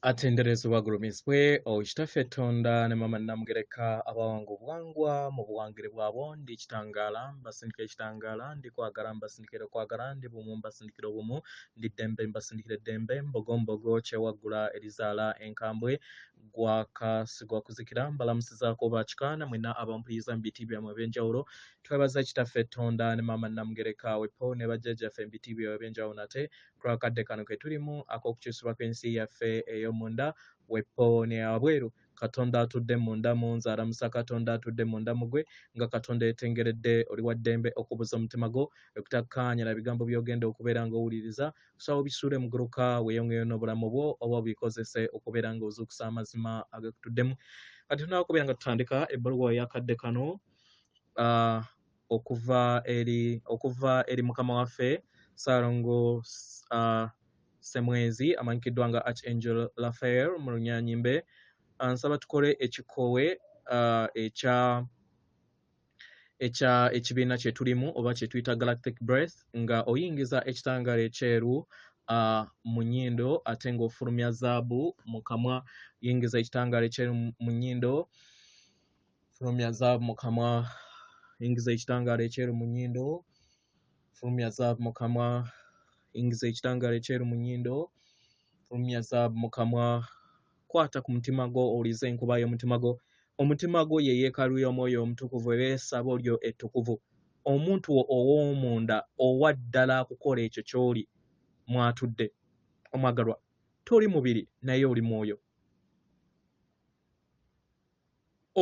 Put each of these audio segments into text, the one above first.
Atenderezebwa gulumirizibwe okitaffe Tonda ne Mama Namugereka abawangu bwangwa mu buwangire bwabo ndi kitangaala mbasindikira ekitangaala ndi kwagala mbasindikira okwagala ndi bumu mbasindikira obumu ndi ddembe mbasindikira eddembe mbogombogo kyewaggula erizaala enkambwe gwakasigwa kuzikira mbalamusizaako bakikaana mwena abampuliriza mu biti byammwe ebyenjawulo twebaza kitaffe Tonda ne Mama Namugereka wepo ne bajjajjaffe mu biti byabwe ebyenjawulo nate twakadde kano ke tulimu ak'okukyusibwa kw'ensi yaffe ey'omunda wepo ne abweru Katonda atudde munda mu nze alamusa Katonda atudde munda mu gwe nga Katonda yetengeredde oli wa ddembe okubuza omutima gwo okutakkaanyira ebigambo by'ogenda okubeera ng'owuliriza kusaba obisuule mu guluka weeyongeyo n'obulamu bwo oba obikozese okubeera ng'ozuukusa amazima ag'ekutuddemu kati tunakubeera nga tutandika ebbaluwa eyakadde kano okuva eri mukama waffe Ssaalongo Ssemwezi amanyikiddwa nga Archangel Raphael mu Lunyanyimbe nsaba tukole ekikoowe ekibiina kye tulimu oba kye tuyita Galactic Breath nga oyingiza ekitangaala ekyeru mu nnyindo ate ng'ofulumya zaabu mu kamwa yingiza ekitangaala ekyeru mu nnyindo fulumya zaabu mu kamwa yingiza ekitangaala ekyeru mu nnyindo fulumya zaabu mu kamwa yingiza ekitangaala ekyeru mu nnyindo fulumya zaabu mu kamwa kwata ku mutima gwo owulize enkuba y'omutima gwo omutima gwo ye yeekaalu y'omwoyo omutukuvu ebeesaba olyo ettukuvu omuntu ow'omunda owa ddala akukola ekyo ky'oli mwatudde omwagalwa toli mubiri naye oli mwoyo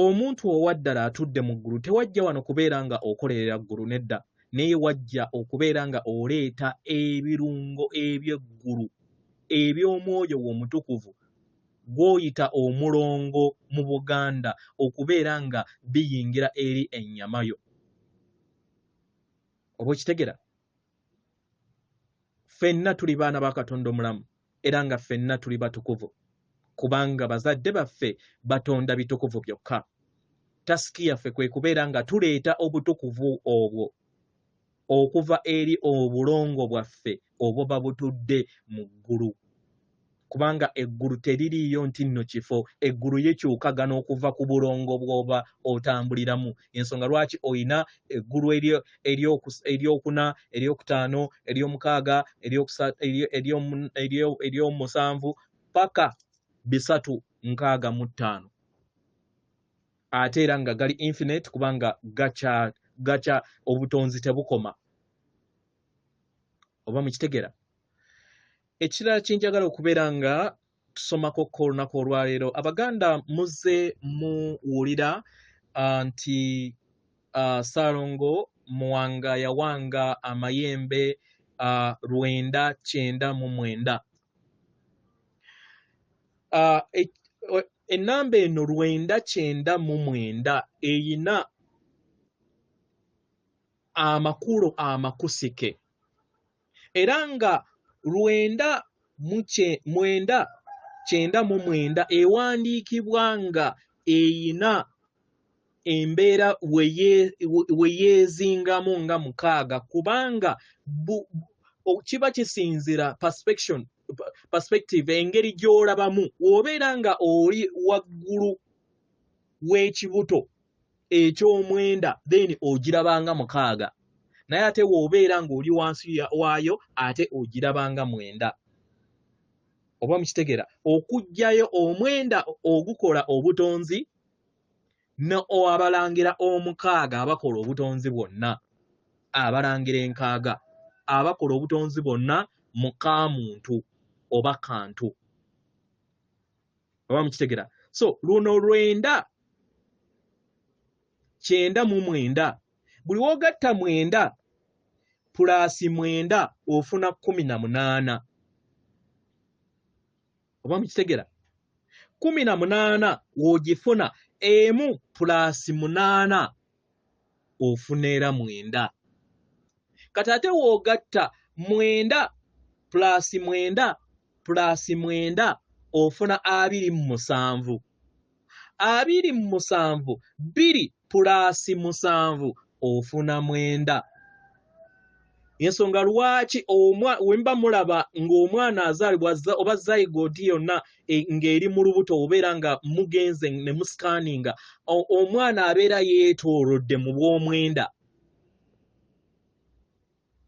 omuntu owa ddala atudde mu ggulu tewajja wano kubeera nga okolerera ggulu nedda naye wajja okubeera nga oleeta ebirungo eby'eggulu eby'omwoyo omutukuvu gw'oyita omulongo mu Buganda okubeera nga biyingira eri ennyama yo oba okitegera ffenna tuli baana ba Katonda omulamu era nga ffenna tuli batukuvu kubanga bazadde baffe batonda bitukuvu byokka tasiki yaffe kwe kubeera nga tuleeta obutukuvu obwo okuva eri obulongo bwaffe obuba butudde mu ggulu kubanga eggulu teririiyo nti nno kifo eggulu yekyukagana okuva ku bulongo bw'oba otambuliramu ensonga lwaki oyina eggulu eryokuna eryokutaano eryomukaaga eryomusanvu paka 365 ate era nga gali infinite kubanga gacha obutonzi tebukoma oba mukitegera ekirala kinjagala okubeera nga tusomako ko olunaku olwaleero abaganda muzze muwulira nti Ssaalongo Muwanga yawanga amayembe 999 ennamba eno 999 eyina amakulu amakusike era nga 999 ewandiikibwa nga eyina embeera weyeezingamu nga 6 kubanga kiba kisinzira perspective engeri gy'olabamu wobeera nga oli waggulu w'ekibuto eky'omwenda then ogirabanga 6 naye ate w'obeera ng'oli wansi waayo ate ogirabanga 9 oba mukitegera okuggyayo omwenda ogukola obutonzi abalangira 6 abakola obutonzi bwonna abalangira 6 abakola obutonzi bwonna muka muntu oba kantu oba mukitegera so luno 999 buli wogatta 9 plus 9 ofuna 18 oba mukitegera 18 wogifuna emu plus 8 ofuna era 9 kati ate wogatta 9 plus 9 plus 9 ofuna 27 2 plus 7 ofuna 9 ensonga lwaki wemba mulaba ng'omwana azaalibwa oba zygote yonna ng'eri mu lubuto obeera nga mugenze ne musikaninga omwana abeera yeetoolodde mu bw'omwenda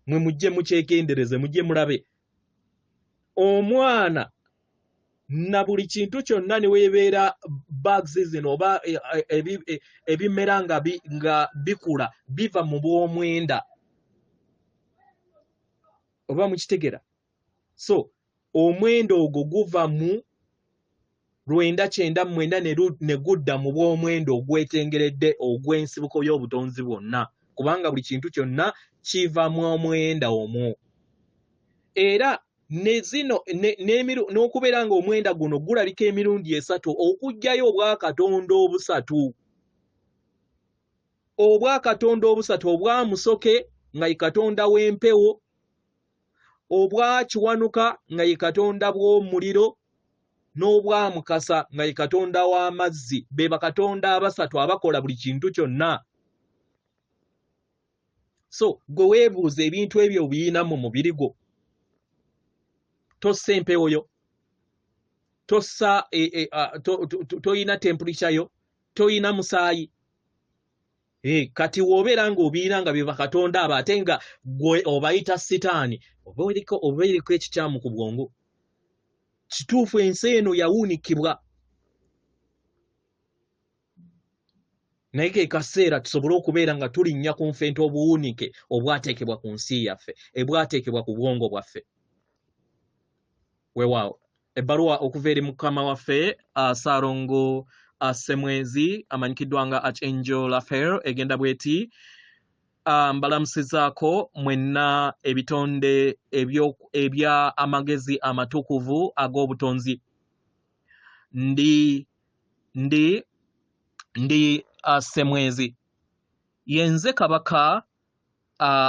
mwe mujje mukyekendereze mujje mulabe omwana na buli kintu kyonna ne weebeera bugs zino oba ebimera nga bikula biva mu bw'omwenda oba mukitegera so omwenda ogwo guva mu 999 ne gudda mu bw'omwenda ogwetengeredde ogw'ensibuko y'obutonzi bwonna kubanga buli kintu kyonna kiva mu omwenda omwo era ne zino n'okubeera nga omwenda guno gulabika emirundi 3 okugjayo obwakatonda obusatu obwa musoke nga ye katonda w'empewo obwa kiwanuka nga ye katonda bw'omuliro n'obwa mukasa nga ye katonda w'amazzi be bakatonda abasatu abakola buli kintu kyonna so gwe weebuuza ebintu ebyo biyina mu mubiri gwo tossa empewo yo tossa toyina temperature yo toyina musaayi kati w'obeera ng'obiyina nga bye bakatonda abo ate nga gwe obayita sitaani oba eriko ekikyamu ku bwongo kituufu ensi eno yawuunikibwa naye ke kaseera tusobole okubeera nga tulinnya ku nfente obuwuunike obwateekebwa ku nsi yaffe ebwateekebwa ku bwongo bwaffe weewaawo ebbaluwa okuva eri mukama waffe Ssaalongo Ssemwezi amanyikiddwa nga Archangel Raphael egenda bweti mbalamusizaako mwenna ebitonde ebya amagezi amatukuvu ag'obutonzi ndi Ssemwezi yenze kabaka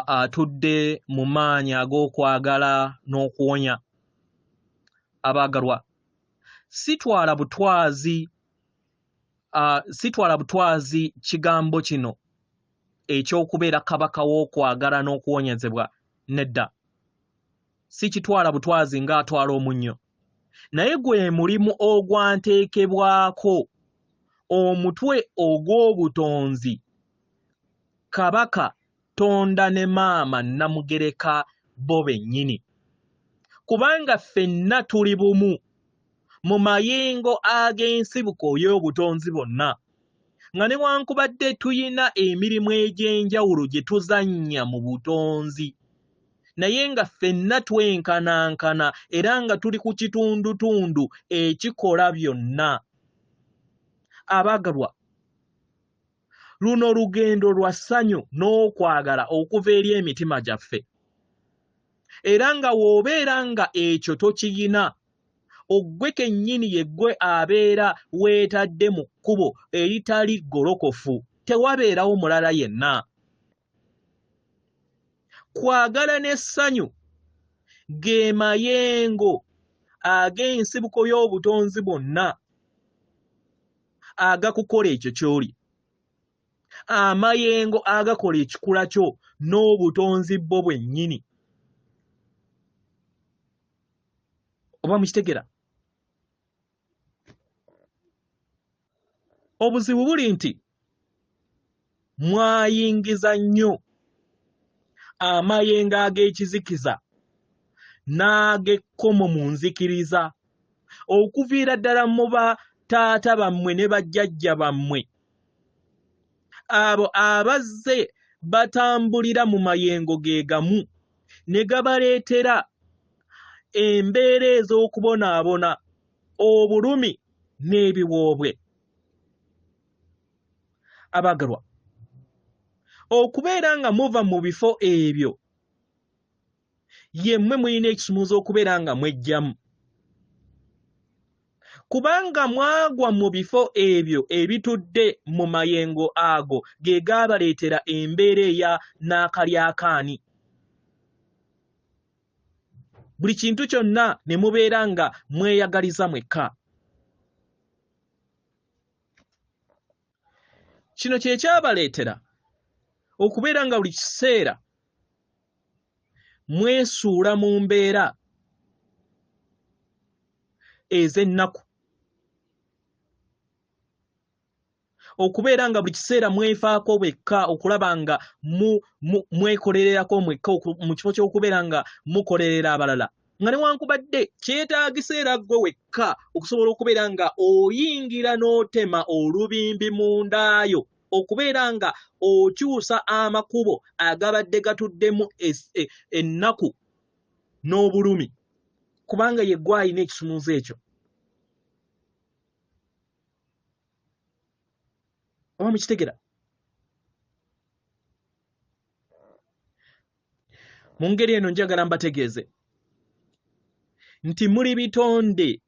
atudde mu maanyi ag'okwagala n'okuwonya abaagalwa sitwala butwazi kigambo kino eky'okubeera kabaka w'okwagala n'okuwonyezebwa nedda sikitwala butwazi ng'atwala omunnyo naye gwe mulimu ogwanteekebwako omutwe ogw'obutonzi kabaka tonda ne maama Namugereka bo bennyini kubanga ffenna tuli bumu mu mayengo ag'ensibuko y'obutonzi bonna nga newankubadde tuyina emirimu egy'enjawulo gye tuzannya mu butonzi naye nga ffenna twenkanankana era nga tuli ku kitundutundu ekikola byonna abaagalwa luno lugendo lwa ssanyu n'okwagala okuva eri emitima gyaffe era nga w'obeera nga ekyo tokiyina oggwe kennyini yeggwe abeera weetadde mu kkubo eritali ggolokofu tewabeerawo mulala yenna kwagala n'essanyu ge mayengo ag'ensibuko y'obutonzi bwonna agakukola ekyo ky'oli amayengo agakola ekikula kyo n'obutonzi bwo bwennyini oba mukitegera obuzibu buli nti mwayingiza nnyo amayengo ag'ekizikiza n'ag'ekkomo mu nzikiriza okuviira ddala mu bataata bammwe ne bajjajja bammwe abo abazze batambulira mu mayengo ge gamu ne gabaleetera embeera ez'okubonaabona obulumi n'ebiwoobwe abaagalwa okubeera nga muva mu bifo ebyo yemmwe mulina ekisumuluzo okubeera nga mwejjamu kubanga mwagwa mu bifo ebyo ebitudde mu mayengo ago ge gaabaleetera embeera eya n'akalyakaani buli kintu kyonna ne mubeera nga mweyagaliza mwekka kino kye kyabaleetera okubeera nga buli kiseera mwesuula mu mbeera ez'ennaku, okubeera nga buli kiseera mwefaako bwekka okulaba nga mwekolererako mwekka mu kifo ky'okubeera nga mukolerera abalala, nga newankubadde kyetaagisa era ggwe wekka okusobola okubeera nga oyingira n'otema olubimbi mu ndaayo, okubeera nga okyusa amakubo agabadde gatuddemu ennaku n'obulumi, kubanga ye ggwe alina ekisumuluzo ekyo. Oba mukitegera? Mu ngeri eno njagala mbategeeze nti muli bitonde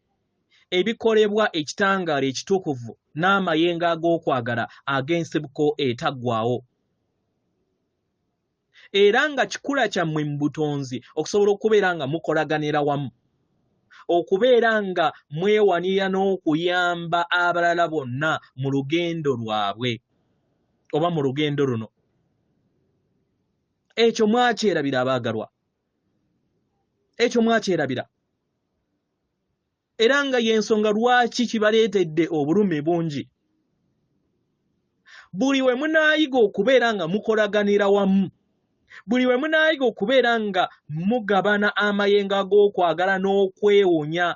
ebikolebwa ekitangaala ekitukuvu n'amayengo ag'okwagala ag'ensibuko etaggwaawo, era nga kikula kyammwe mu butonzi okusobola okubeera nga mukolaganira wamu, okubeera nga mwewanira n'okuyamba abalala bonna mu lugendo lwabwe oba mu lugendo luno. Ekyo mwakyerabira abaagalwa, ekyo mwakyerabira, era nga y'ensonga lwaki kibaleetedde obulumi bungi. Buli we munaayiga okubeera nga mukolaganira wamu, buli we munaayiga okubeera nga mugabana amayengo ag'okwagala n'okwewunya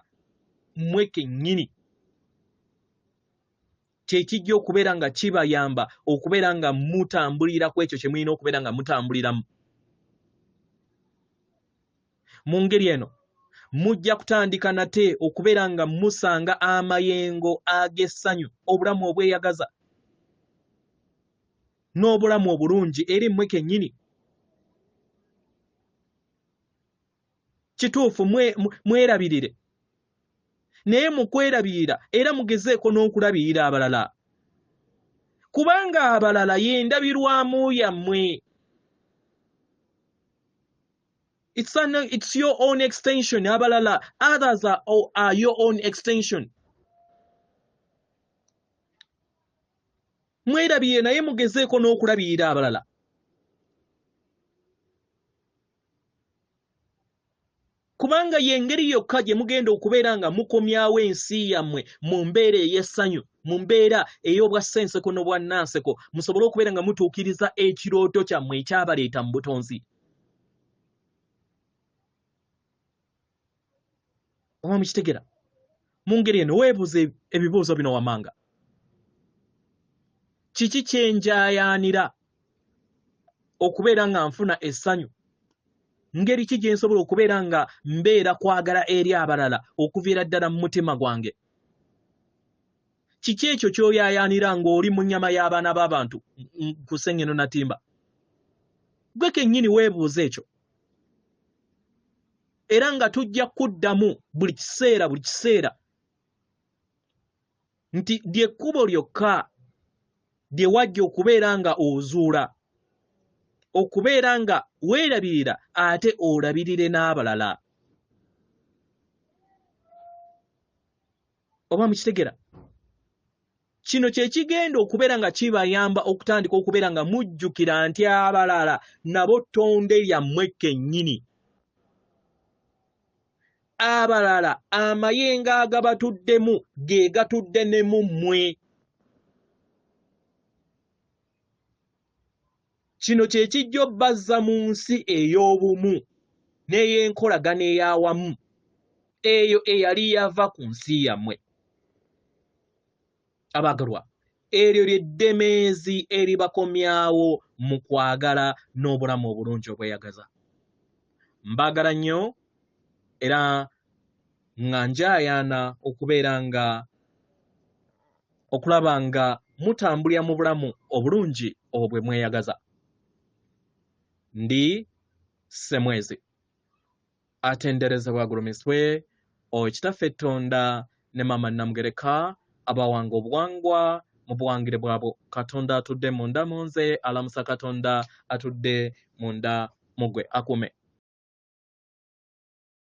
mmwe kennyini, kye kijja okubeera nga kibayamba okubeera nga mutambulira ku ekyo kye mulina okubeera nga mutambuliramu. Mu ngeri eno mujja kutandika nate okubeera nga musanga amayengo ag'essanyu, obulamu obweyagaza n'obulamu obulungi eri mmwe kennyini. Kituufu mwerabirire, naye mu kwerabirira era mugezeeko n'okulabirira abalala, kubanga abalala y'endabirwamu yammwe. It's your own extension. Abalala, others are your own extension. Mwerabirire naye mugezeeko n'okulabirira abalala. Kubanga y'engeri yokka gye mugenda okubeera nga mukomyawo ensi yammwe mu mbeera ey'essanyu, mu mbeera ey'obwassenseko n'obwannanseko, musobole okubeera nga mutuukiriza ekirooto kyammwe ekyabaleeta mu butonzi. Oba mukitegera? Mu ngeri eno weebuuze ebibuuzo bino wammanga. Kiki kye njayaanira okubeera nga nfuna essanyu? Ngeri ki gye nsobola okubeera nga mbeera kwagala eri abalala okuviira ddala mu mutima gwange? Kiki ekyo ky'oyaayaanira ng'oli mu nnyama y'abaana b'abantu ku Ssennyeno Natimba? Gwe kennyini weebuuze ekyo. Era nga tujja kuddamu buli kiseera nti ly'ekkubo lyokka lye wajja okubeera nga ozuula, okubeera nga weerabirira ate olabirire n'abalala. Oba mukitegera? Kino kye kigenda okubeera nga kibayamba okutandika okubeera nga mujjukira nti abalala nabo ttonde lyammwe kennyini. Abalala amayengo agabatuddemu ge gatudde ne mu mmwe. Kino kye kijja obbazza mu nsi ey'obumu n'ey'enkolagana ey'awamu, eyo eyali yava ku nsi yammwe. Abaagalwa, eryo ly'eddemeezi eribakomyawo mu kwagala n'obulamu obulungi obweyagaza. Mbaagala nnyo era nga njayaana okubeera nga okulaba nga mutambulira mu bulamu obulungi obwe mweyagaza. Ndi Semwezi atenderezebwa agulumiswe Kitaffe Tonda ne Maama Namugereka abawanga obuwangwa mu buwangire bwabwo. Katonda atudde munda mu nze, alamusa Katonda atudde munda mu ggwe. Akume.